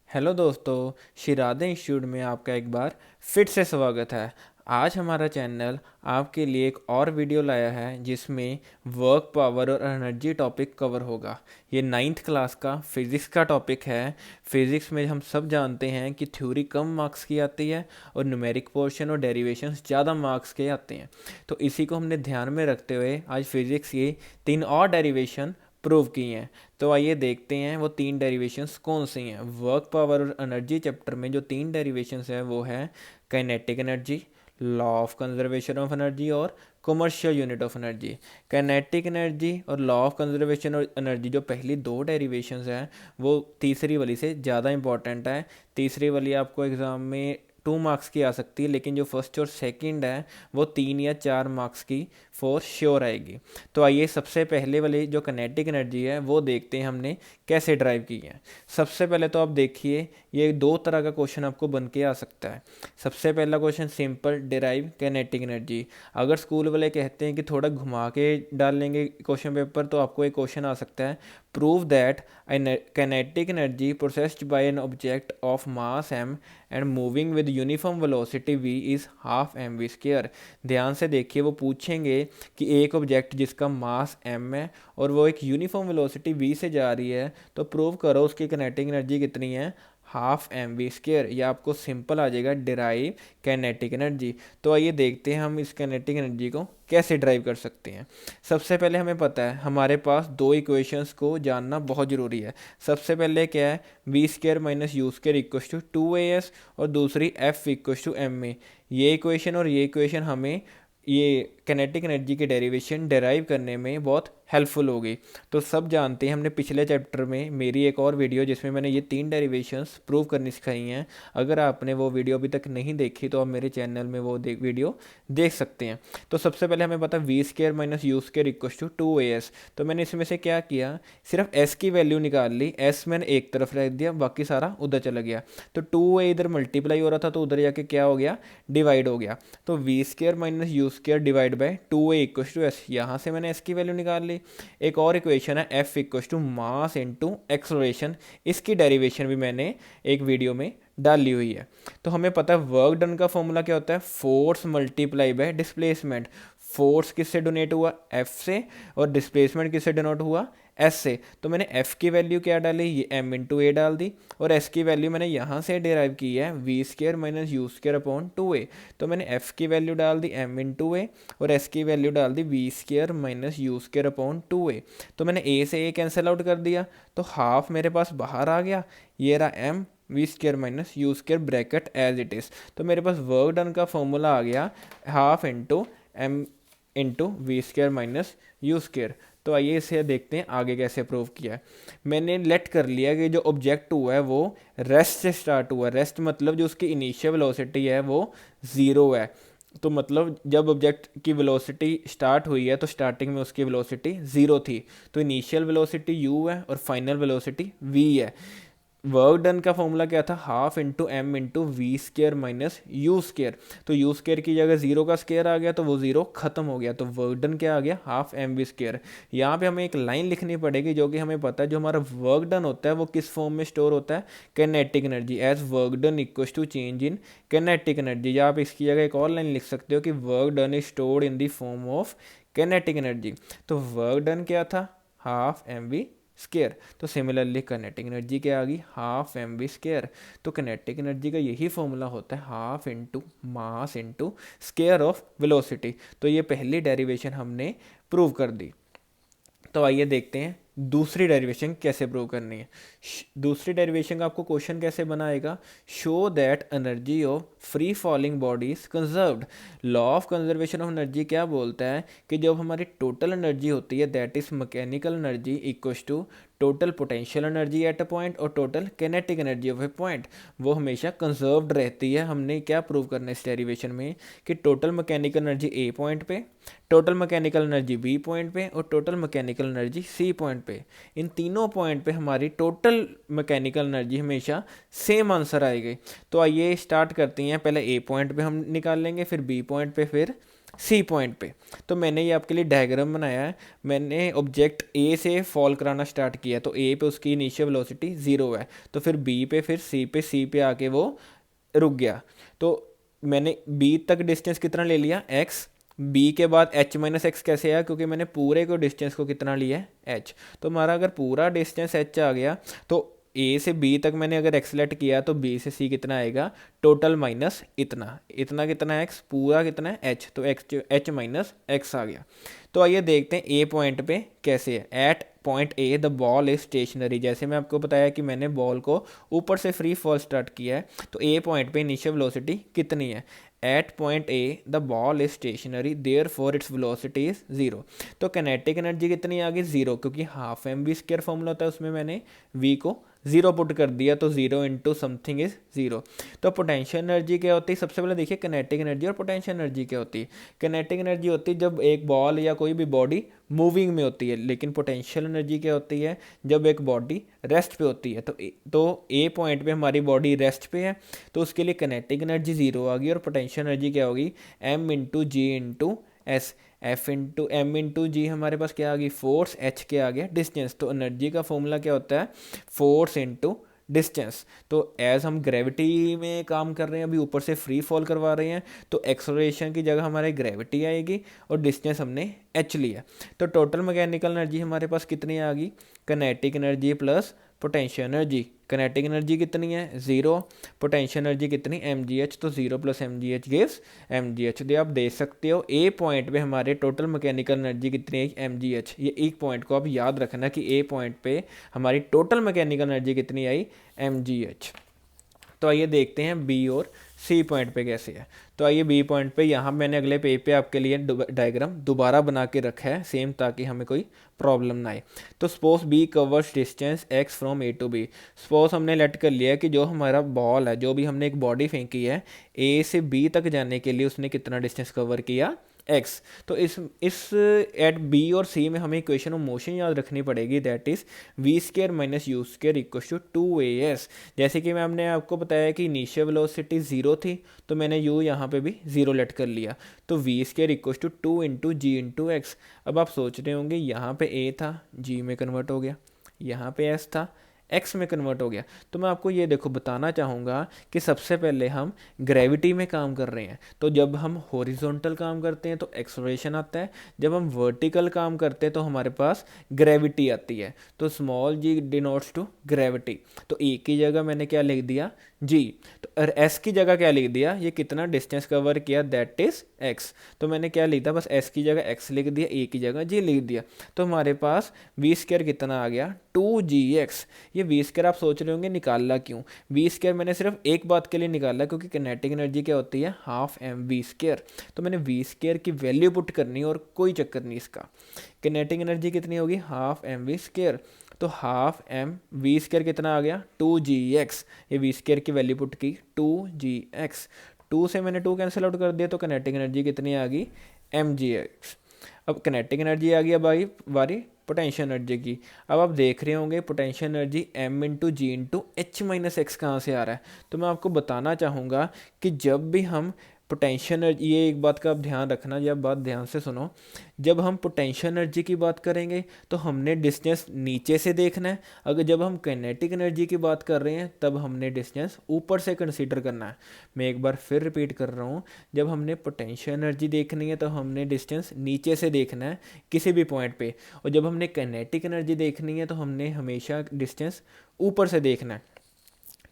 Hello दोस्तों, Shirade institute में आपका एक बार फिर से स्वागत है। आज हमारा चैनल आपके लिए एक और वीडियो लाया है जिसमें वर्क पावर और एनर्जी टॉपिक कवर होगा। ये नाइन्थ क्लास का फिज़िक्स का टॉपिक है। फिज़िक्स में हम सब जानते हैं कि थ्योरी कम मार्क्स की आती है और न्यूमेरिक पोर्शन और डेरिवेशंस ज़्यादा मार्क्स के आते हैं। तो इसी को हमने ध्यान में रखते हुए आज फिज़िक्स के 3 और डेरिवेशन प्रूव की हैं। तो आइए देखते हैं वो 3 डेरिवेशंस कौन सी हैं। वर्क पावर और एनर्जी चैप्टर में जो 3 डेरिवेशंस हैं वो है kinetic energy, law of conservation of energy और commercial unit of energy. Kinetic energy और law of conservation of energy जो पहली 2 डेरिवेशंस हैं वो तीसरी वाली से ज़्यादा इंपॉर्टेंट है। तीसरी वाली आपको एग्ज़ाम में 2 मार्क्स की आ सकती है, लेकिन जो फर्स्ट और सेकंड है वो 3 या 4 मार्क्स की फॉर श्योर आएगी। तो आइए सबसे पहले वाली जो काइनेटिक एनर्जी है वो देखते हैं हमने कैसे ड्राइव की है। सबसे पहले तो आप देखिए ये 2 तरह का क्वेश्चन आपको बन के आ सकता है। सबसे पहला question simple, derive kinetic energy. अगर स्कूल वाले कहते हैं कि थोड़ा घुमा के डाल लेंगे क्वेश्चन पेपर, तो आपको एक क्वेश्चन आ सकता है, prove that kinetic energy possessed by an object of mass m and moving with uniform velocity v is half mv square। ध्यान से देखिए, वो पूछेंगे कि एक ऑब्जेक्ट जिसका मास m है और वो एक यूनिफॉर्म वेलोसिटी v से जा रही है, तो प्रूव करो उसकी काइनेटिक एनर्जी कितनी है, हाफ एम वी स्केयर। या आपको सिंपल आ जाएगा डिराइव काइनेटिक एनर्जी। तो आइए देखते हैं हम इस काइनेटिक एनर्जी को कैसे ड्राइव कर सकते हैं। सबसे पहले हमें पता है हमारे पास 2 इक्वेशंस को जानना बहुत ज़रूरी है। सबसे पहले क्या है, V square minus U square equals to 2as और दूसरी F equals to M A. ये इक्वेशन और ये इक्वेशन हमें ये काइनेटिक एनर्जी के डेरिवेशन डेराइव करने में बहुत हेल्पफुल होगी। तो सब जानते हैं, हमने पिछले चैप्टर में मेरी एक और वीडियो जिसमें मैंने ये 3 डेरिवेशंस प्रूव करनी सिखाई हैं। अगर आपने वो वीडियो अभी तक नहीं देखी तो आप मेरे चैनल में वो वीडियो देख सकते हैं। तो सबसे पहले हमें पता V square minus U square equals to 2as। तो मैंने इसमें से क्या किया, सिर्फ s की वैल्यू निकाल ली। s मैंने एक तरफ रख दिया, बाकी सारा उधर चला गया। तो 2a इधर मल्टीप्लाई हो रहा था तो उधर जाके क्या हो गया, डिवाइड हो गया। तो V square minus U square divide by 2a equals to S. यहाँ से मैंने s की वैल्यू निकाल ली। एक और इक्वेशन है f equals to mass into acceleration. इसकी डेरिवेशन भी मैंने एक वीडियो में डाली हुई है। तो हमें पता है वर्क डन का फॉर्मूला क्या होता है, force multiply by displacement. Force किससे डोनेट हुआ, f से, और डिस्प्लेसमेंट किससे डोनेट हुआ, s से। तो मैंने f की वैल्यू क्या डाली, ये m इंटू ए डाल दी, और s की वैल्यू मैंने यहाँ से डेराइव की है V square minus U square upon 2a। तो मैंने f की वैल्यू डाल दी m इंटू ए और s की वैल्यू डाल दी V square minus U square upon 2a। तो मैंने a से a कैंसिल आउट कर दिया, तो हाफ मेरे पास बाहर आ गया। ये रहा m V square minus U square bracket as it is. तो मेरे पास वर्क डन का फॉर्मूला आ गया half into M into V square minus U square. तो आइए इसे देखते हैं आगे कैसे प्रूव किया है। मैंने लेट कर लिया कि जो ऑब्जेक्ट हुआ है वो रेस्ट से स्टार्ट हुआ है। रेस्ट मतलब जो उसकी इनिशियल वेलोसिटी है वो ज़ीरो है। तो मतलब जब ऑब्जेक्ट की वेलोसिटी स्टार्ट हुई है तो स्टार्टिंग में उसकी वेलोसिटी ज़ीरो थी। तो इनिशियल वेलोसिटी u है और फाइनल वेलोसिटी v है। वर्क डन का फॉर्मूला क्या था, half into M into V square minus U square. तो यू स्केयर की जगह जीरो का स्केयर आ गया तो वो जीरो खत्म हो गया। तो वर्क डन क्या आ गया, हाफ एम वी स्केयर। यहाँ पे हमें एक लाइन लिखनी पड़ेगी जो कि हमें पता है जो हमारा वर्क डन होता है वो किस फॉर्म में स्टोर होता है, kinetic energy. As work done equals to change in kinetic energy. या आप इसकी जगह एक और लाइन लिख सकते हो कि work done is stored in the form of kinetic energy. तो वर्क डन क्या था, हाफ एम वी स्केयर। तो सिमिलरली काइनेटिक एनर्जी क्या आ गई, हाफ एम वी स्केयर। तो काइनेटिक एनर्जी का यही फॉर्मूला होता है half into mass into square of velocity. तो ये पहली डेरिवेशन हमने प्रूव कर दी। तो आइए देखते हैं दूसरी डेरिवेशन कैसे प्रूव करनी है। दूसरी डेरिवेशन का आपको क्वेश्चन कैसे बनाएगा, show that energy of free falling body is conserved. Law of conservation of energy क्या बोलता है कि जब हमारी टोटल एनर्जी होती है that is mechanical energy equals to total potential energy at a point और total kinetic energy of a point, वो हमेशा कंजर्व्ड रहती है। हमने क्या प्रूव करना है इस डेरिवेशन में कि total mechanical energy A point पे, total mechanical energy B point पे और total mechanical energy C point पे, इन तीनों पॉइंट पे हमारी टोटल मैकेनिकल एनर्जी हमेशा सेम आंसर आएगी। तो आइए स्टार्ट करते हैं। पहले ए पॉइंट पे हम निकाल लेंगे, फिर बी पॉइंट पे, फिर सी पॉइंट पे। तो मैंने ये आपके लिए डायग्राम बनाया है। मैंने ऑब्जेक्ट ए से फॉल कराना स्टार्ट किया, तो ए पे उसकी इनिशियल वेलोसिटी 0 है, तो फिर बी पे, फिर सी पे आके वो रुक गया। तो मैंने बी तक डिस्टेंस कितना ले लिया, एक्स। बी के बाद एच माइनस एक्स कैसे आया, क्योंकि मैंने पूरे को डिस्टेंस को कितना लिया है, एच। तो हमारा अगर पूरा डिस्टेंस एच आ गया, तो ए से बी तक मैंने अगर एक्सलेट किया, तो बी से सी कितना आएगा, टोटल माइनस इतना इतना कितना है, एक्स, पूरा कितना है, एच। तो एक्स, एच माइनस एक्स आ गया। तो आइए देखते हैं ए पॉइंट पे कैसे है। At point A the ball is stationary. जैसे मैं आपको बताया कि मैंने बॉल को ऊपर से फ्री फॉल स्टार्ट किया है, तो ए पॉइंट पे इनिशियल वेलोसिटी कितनी है, at point A the ball is stationary therefore its velocity is 0। तो कैनेटिक एनर्जी कितनी आ गई, 0, क्योंकि half M V square formula होता है, उसमें मैंने वी को 0 पुट कर दिया, तो 0 इंटू समथिंग इज 0। तो पोटेंशियल एनर्जी क्या होती है, सबसे पहले देखिए कैनेटिक एनर्जी और पोटेंशियल एनर्जी क्या होती है। कैनेटिक एनर्जी होती है जब एक बॉल या कोई भी बॉडी मूविंग में होती है, लेकिन पोटेंशियल एनर्जी क्या होती है, जब एक बॉडी रेस्ट पे होती है। तो ए पॉइंट पे हमारी बॉडी रेस्ट पे है, तो उसके लिए कैनेटिक एनर्जी 0 आ गई, और पोटेंशियल एनर्जी क्या होगी, M into G into S. F into M into G हमारे पास क्या आ गई, फोर्स, एच क्या आ गया, डिस्टेंस। तो एनर्जी का फॉर्मूला क्या होता है, फोर्स इंटू डिस्टेंस। तो एज हम ग्रेविटी में काम कर रहे हैं, अभी ऊपर से फ्री फॉल करवा रहे हैं, तो एक्सलरेशन की जगह हमारे ग्रेविटी आएगी, और डिस्टेंस हमने एच लिया। तो टोटल मैकेनिकल एनर्जी हमारे पास कितनी आ गई, kinetic energy plus potential energy. Kinetic energy कितनी है, 0, पोटेंशियल एनर्जी कितनी, एम जी एच। तो 0 plus M G H gives M G H. आप देख सकते हो ए पॉइंट पे हमारे टोटल मैकेनिकल एनर्जी कितनी है, एम जी एच। ये एक पॉइंट को आप याद रखना कि ए पॉइंट पे हमारी टोटल मैकेनिकल एनर्जी कितनी आई, एम जी एच। तो आइए देखते हैं बी और सी पॉइंट पे कैसे है। तो आइए बी पॉइंट पे, यहाँ मैंने अगले पेज पे आपके लिए डायग्राम दोबारा बना के रखा है सेम, ताकि हमें कोई प्रॉब्लम ना आए। तो suppose B covers distance X from A to B. Suppose हमने लेट कर लिया है कि जो हमारा बॉल है, जो भी हमने एक बॉडी फेंकी है, ए से बी तक जाने के लिए उसने कितना डिस्टेंस कवर किया, एक्स। तो इस एट बी और सी में हमें इक्वेशन ऑफ मोशन याद रखनी पड़ेगी, that is V square minus U square equal to 2as। जैसे कि मैंने आपको बताया कि इनिशियल वेलोसिटी 0 थी, तो मैंने u यहाँ पे भी 0 लेट कर लिया, तो V square equal to 2 into G into X. अब आप सोच रहे होंगे यहाँ पे a था, g में कन्वर्ट हो गया, यहाँ पे s था, एक्स में कन्वर्ट हो गया। तो मैं आपको ये देखो बताना चाहूँगा कि सबसे पहले हम ग्रेविटी में काम कर रहे हैं, तो जब हम हॉरिजॉन्टल काम करते हैं तो एक्सलरेशन आता है, जब हम वर्टिकल काम करते हैं तो हमारे पास ग्रेविटी आती है। तो small G denotes to gravity. तो ए की जगह मैंने क्या लिख दिया, जी। तो एस की जगह क्या लिख दिया, ये कितना डिस्टेंस कवर किया, दैट इज एक्स। तो मैंने क्या लिखा, बस एस की जगह एक्स लिख दिया, ए की जगह जी लिख दिया। तो हमारे पास वी स्क्वायर कितना आ गया, 2gx। ये वी स्क्वायर आप सोच रहे होंगे निकालना क्यों, वी स्क्वायर मैंने सिर्फ एक बात के लिए निकाला, क्योंकि किनेटिक एनर्जी क्या होती है, हाफ एम वी स्क्वायर। तो मैंने वी स्क्वायर की वैल्यू पुट करनी और कोई चक्कर नहीं इसका। किनेटिक एनर्जी कितनी होगी, हाफ एम वी स्क्वायर। तो हाफ एम वी स्क्वायर कितना आ गया, 2gx। ये वी स्क्वायर की वैल्यू पुट की 2gx, 2 से मैंने 2 कैंसिल आउट कर दिया, तो किनेटिक एनर्जी कितनी आ गई, mgx। अब किनेटिक एनर्जी आ गई, अब आई बारी पोटेंशियल एनर्जी की। अब आप देख रहे होंगे potential energy m into G into H minus x कहाँ से आ रहा है। तो मैं आपको बताना चाहूँगा कि जब भी हम पोटेंशियल एनर्जी, ये एक बात का आप ध्यान रखना, जब बात ध्यान से सुनो, जब हम पोटेंशियल एनर्जी की बात करेंगे तो हमने डिस्टेंस नीचे से देखना है, अगर जब हम काइनेटिक एनर्जी की बात कर रहे हैं तब हमने डिस्टेंस ऊपर से कंसीडर करना है। मैं एक बार फिर रिपीट कर रहा हूँ, जब हमने पोटेंशियल एनर्जी देखनी है तो हमने डिस्टेंस नीचे से देखना है किसी भी पॉइंट पे, और जब हमने काइनेटिक एनर्जी देखनी है तो हमने हमेशा डिस्टेंस ऊपर से देखना है।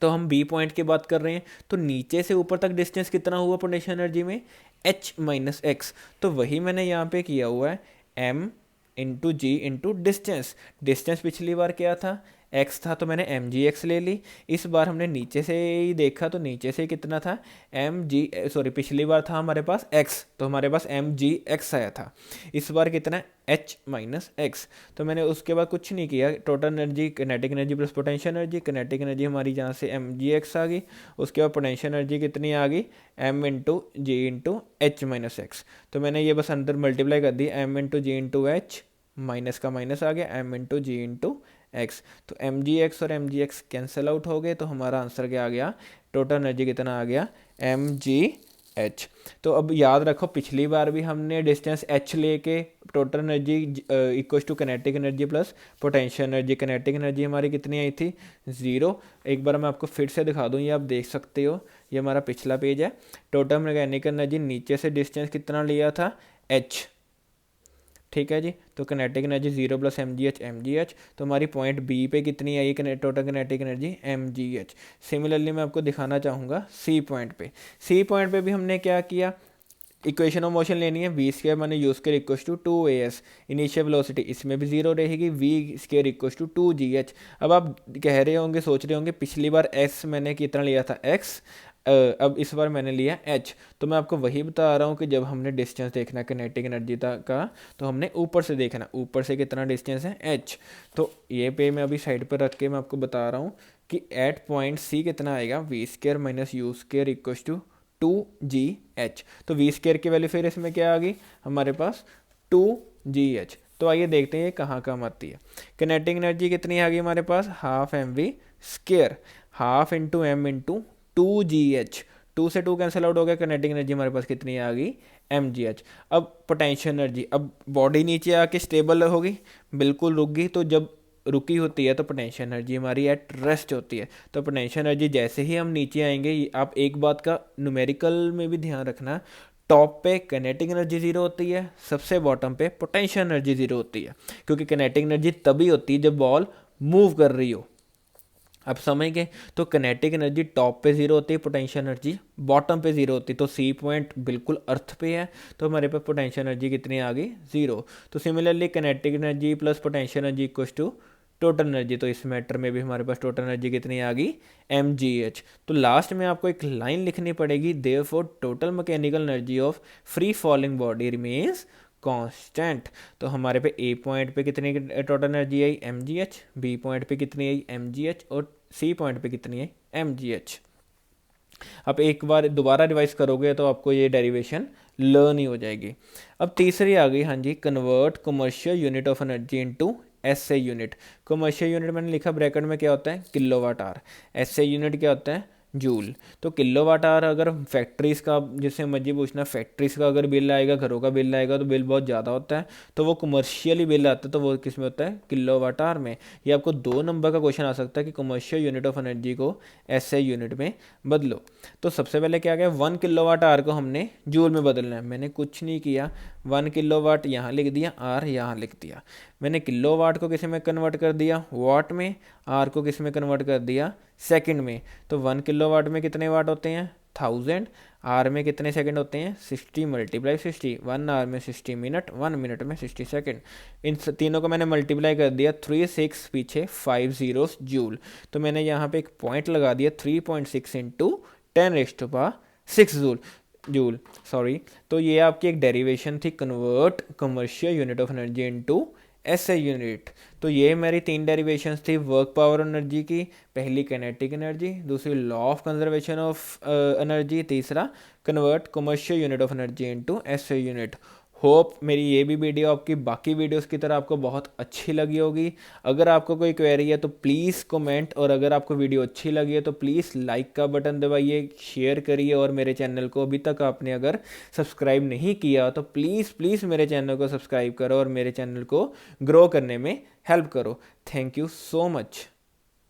तो हम बी पॉइंट की बात कर रहे हैं, तो नीचे से ऊपर तक डिस्टेंस कितना हुआ पोटेंशियल एनर्जी में, एच माइनस एक्स। तो वही मैंने यहाँ पे किया हुआ है, M into G into distance. Distance पिछली बार क्या था, एक्स था, तो मैंने एम जी एक्स ले ली। इस बार हमने नीचे से ही देखा, तो नीचे से कितना था, एम जी, सॉरी पिछली बार था हमारे पास एक्स, तो हमारे पास एम जी एक्स आया था। इस बार कितना, एच माइनस एक्स। तो मैंने उसके बाद कुछ नहीं किया, total energy kinetic energy plus potential energy. Kinetic energy हमारी जहाँ से एम जी एक्स आ गई, उसके बाद पोटेंशियल एनर्जी कितनी आ गई, M into G into H minus X. तो मैंने ये बस अंदर मल्टीप्लाई कर दी, M into G into H, minus का माइनस आ गया, M into G into X. तो एम जी एक्स और M G X cancel out हो गए, तो हमारा आंसर क्या आ गया, टोटल एनर्जी कितना आ गया, एम जी एच। तो अब याद रखो पिछली बार भी हमने डिस्टेंस एच लेके total energy equal to kinetic energy plus potential energy, kinetic energy हमारी कितनी आई थी 0। एक बार मैं आपको फिर से दिखा दूँ, ये आप देख सकते हो, ये हमारा पिछला पेज है। टोटल मैकेनिकल एनर्जी नीचे से डिस्टेंस कितना लिया था एच, ठीक है जी। तो kinetic energy 0 plus M G H. तो हमारी पॉइंट बी पे कितनी आई total kinetic energy M G H. Similarly मैं आपको दिखाना चाहूँगा सी पॉइंट पे। सी पॉइंट पे भी हमने क्या किया, इक्वेशन ऑफ मोशन लेनी है, V square minus U square equal to 2as। Initial velocity इसमें भी 0 रहेगी, we square equal to 2gh। अब आप कह रहे होंगे, सोच रहे होंगे पिछली बार s मैंने कितना लिया था x, अब इस बार मैंने लिया h। तो मैं आपको वही बता रहा हूँ कि जब हमने डिस्टेंस देखना है किनेटिक एनर्जी का, तो हमने ऊपर से देखना, ऊपर से कितना डिस्टेंस है h। तो ये पे मैं अभी साइड पर रख के मैं आपको बता रहा हूँ कि एट पॉइंट सी कितना आएगा, V square minus U square equal to 2gh। तो वी स्केयर की वैल्यू फिर इसमें क्या आ गई हमारे पास 2gh। तो आइए देखते हैं ये कहाँ काम आती है। किनेटिक एनर्जी कितनी आ गई हमारे पास, half M V square, half into M into 2gh। 2 से 2 कैंसिल आउट हो गया, किनेटिक एनर्जी हमारे पास कितनी आ गई mgh। अब पोटेंशियल एनर्जी, अब बॉडी नीचे आके स्टेबल होगी, बिल्कुल रुक गई। तो जब रुकी होती है तो पोटेंशियल एनर्जी हमारी एट रेस्ट होती है। तो पोटेंशियल एनर्जी जैसे ही हम नीचे आएंगे, आप एक बात का न्यूमेरिकल में भी ध्यान रखना, टॉप पे किनेटिक एनर्जी 0 होती है, सबसे बॉटम पे पोटेंशियल एनर्जी 0 होती है। क्योंकि किनेटिक एनर्जी तभी होती है जब बॉल मूव कर रही हो। अब समझ गए, तो किनेटिक एनर्जी टॉप पे 0 होती है, पोटेंशियल एनर्जी बॉटम पे 0 होती है। तो सी पॉइंट बिल्कुल अर्थ पे है, तो हमारे पास पोटेंशियल एनर्जी कितनी आ गई 0। तो similarly kinetic energy plus potential energy equal to total energy. तो इस मैटर में भी हमारे पास टोटल एनर्जी कितनी आ गई mgh। तो लास्ट में आपको एक लाइन लिखनी पड़ेगी, therefore total mechanical energy of free falling body remains constant. तो हमारे पे ए पॉइंट पे कितनी टोटल एनर्जी आई mgh, बी पॉइंट पे कितनी आई mgh, और सी पॉइंट पे कितनी आई mgh। आप एक बार दोबारा रिवाइज करोगे तो आपको ये डेरिवेशन लर्न ही हो जाएगी। अब तीसरी आ गई, हाँ जी, convert commercial unit of energy into SI unit. Commercial unit मैंने लिखा ब्रैकेट में, क्या होता है किलोवाट आवर। एसआई यूनिट क्या होता है जूल। तो किलोवाट आवर अगर फैक्ट्रीज़ का, जिससे मर्जी पूछना, फैक्ट्रीज़ का अगर बिल आएगा, घरों का बिल आएगा, तो बिल बहुत ज़्यादा होता है, तो वो कमर्शियली बिल आता है, तो वो किस में होता है किलोवाट आवर में। ये आपको 2 नंबर का क्वेश्चन आ सकता है कि कमर्शियल यूनिट ऑफ एनर्जी को एसआई यूनिट में बदलो। तो सबसे पहले क्या गया, 1 किलोवाट आवर को हमने जूल में बदलना है। मैंने कुछ नहीं किया, 1 किलोवाट यहाँ लिख दिया, आर यहाँ लिख दिया। मैंने किलोवाट को किस में कन्वर्ट कर दिया वाट में, आर को किस में कन्वर्ट कर दिया सेकंड में। तो 1 किलोवाट में कितने वाट होते हैं 1000, आर में कितने सेकंड होते हैं 60 मल्टीप्लाई 60, 1 आवर में 60 मिनट, 1 मिनट में 60 सेकंड। इन तीनों को मैंने मल्टीप्लाई कर दिया, 3 6 पीछे 5 जीरोस जूल। तो मैंने यहाँ पे एक पॉइंट लगा दिया, 3.6 इंटू 10⁻6 जूल सॉरी। तो ये आपकी एक डेरिवेशन थी, convert commercial unit of energy into SI unit. तो ये मेरी 3 डेरिवेशंस थी वर्क पावर एनर्जी की। पहली काइनेटिक एनर्जी, दूसरी law of conservation of energy, तीसरा convert commercial unit of energy into SI unit. Hope मेरी ये भी वीडियो आपकी बाकी वीडियोस की तरह आपको बहुत अच्छी लगी होगी। अगर आपको कोई क्वेरी है तो प्लीज़ कमेंट, और अगर आपको वीडियो अच्छी लगी है तो प्लीज़ लाइक का बटन दबाइए, शेयर करिए, और मेरे चैनल को अभी तक आपने अगर सब्सक्राइब नहीं किया तो प्लीज़ प्लीज़ मेरे चैनल को सब्सक्राइब करो और मेरे चैनल को ग्रो करने में हेल्प करो। Thank you so much.